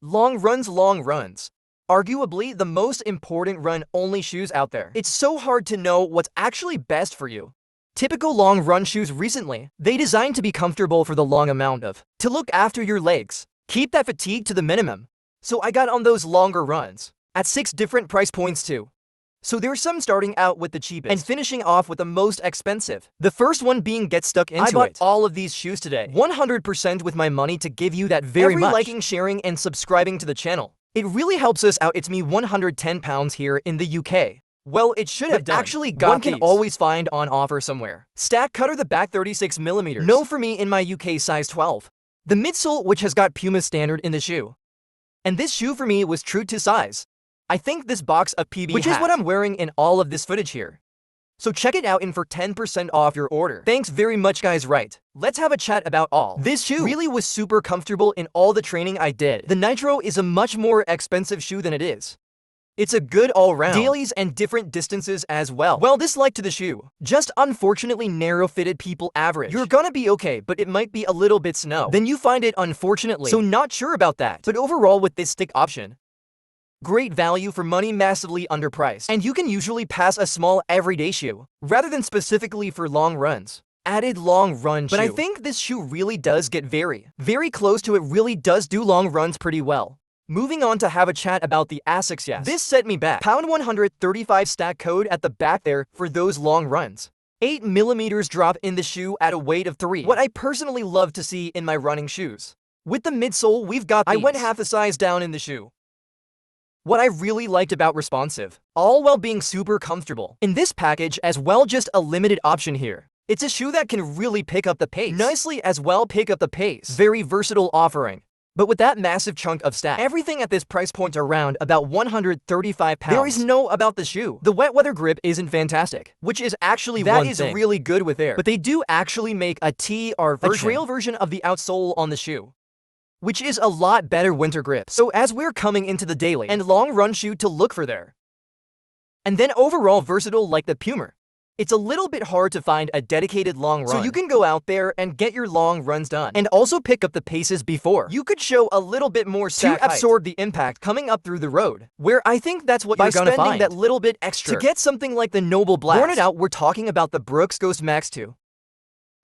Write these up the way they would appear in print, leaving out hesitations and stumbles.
Long runs. Arguably the most important run-only shoes out there. It's so hard to know what's actually best for you. Typical long run shoes recently, they designed to be comfortable for the long amount of, to look after your legs. Keep that fatigue to the minimum. So I got on those longer runs, at 6 different price points too. So there's some starting out with the cheapest and finishing off with the most expensive. The first one being Get Stuck Into It. I bought all of these shoes today, 100% with my money to give you that very much. Liking, sharing, and subscribing to the channel. It really helps us out. It's me 110 pounds here in the UK. Well, it should have done. Actually got one can always find on offer somewhere. Stack Cutter the back 36mm. No for me in my UK size 12. The midsole which has got Puma standard in the shoe. And this shoe for me was true to size. I think this box of PB which is what I'm wearing in all of this footage here. So check it out and for 10% off your order. Thanks very much guys. Right, let's have a chat about all. This shoe really was super comfortable in all the training I did. The Nitro is a much more expensive shoe than it is. It's a good all-round dailies and different distances as well. Well, dislike to the shoe, just unfortunately narrow-fitted people average. You're gonna be okay, but it might be a little bit snow. Then you find it unfortunately. So not sure about that. But overall with this stick option, great value for money, massively underpriced. And you can usually pass a small everyday shoe, rather than specifically for long runs. Added long run shoe. But I think this shoe really does get very close to it, really does do long runs pretty well. Moving on to have a chat about the Asics. Yes, this set me back. £135 stack code at the back there for those long runs. 8mm drop in the shoe at a weight of 3. What I personally love to see in my running shoes. With the midsole, we've got these. I went half a size down in the shoe. What I really liked about responsive, all while being super comfortable. In this package as well, just a limited option here. It's a shoe that can really pick up the pace. Nicely as well, pick up the pace. Very versatile offering. But with that massive chunk of stack, everything at this price point around about £135. There is no about the shoe. The wet weather grip isn't fantastic, which is actually that is really good with air. But they do actually make a TR version, a trail version of the outsole on the shoe, which is a lot better winter grip. So as we're coming into the daily and long run shoe to look for there. And then overall versatile like the Puma. It's a little bit hard to find a dedicated long run. So you can go out there and get your long runs done. And also pick up the paces before. You could show a little bit more stack to absorb the impact coming up through the road. Where I think that's what you're gonna find. By spending that little bit extra. To get something like the Noble Blast. Born it out, we're talking about the Brooks Ghost Max 2.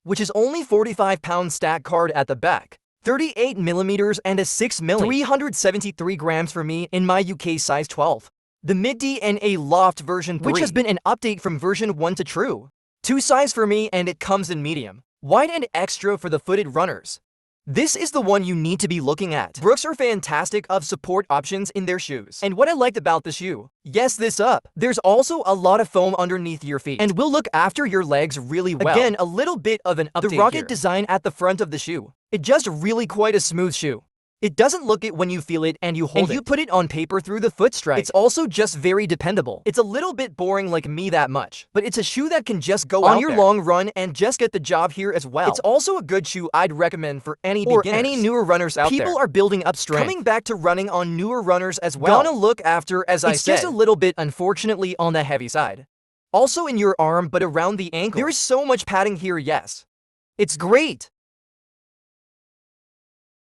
Which is only £45 stack card at the back. 38mm and a 6mm. 373 grams for me in my UK size 12. The Mid-DNA Loft version 3, which has been an update from version 1 to True 2 size for me, and it comes in medium, wide and extra for the footed runners. This is the one you need to be looking at. Brooks are fantastic of support options in their shoes. And what I liked about the shoe, yes, this up, there's also a lot of foam underneath your feet and will look after your legs really well. Again, a little bit of an update. The rocket design at the front of the shoe, it just really quite a smooth shoe. It doesn't look it when you feel it and you hold it. And you put it on paper through the foot strike. It's also just very dependable. It's a little bit boring like me that much, but it's a shoe that can just go on your long run and just get the job here as well. It's also a good shoe I'd recommend for any beginners. Any newer runners out there. People are building up strength. Coming back to running on newer runners as well. Gonna look after, as I said. It's just a little bit, unfortunately, on the heavy side. Also in your arm, but around the ankle. There is so much padding here, yes. It's great.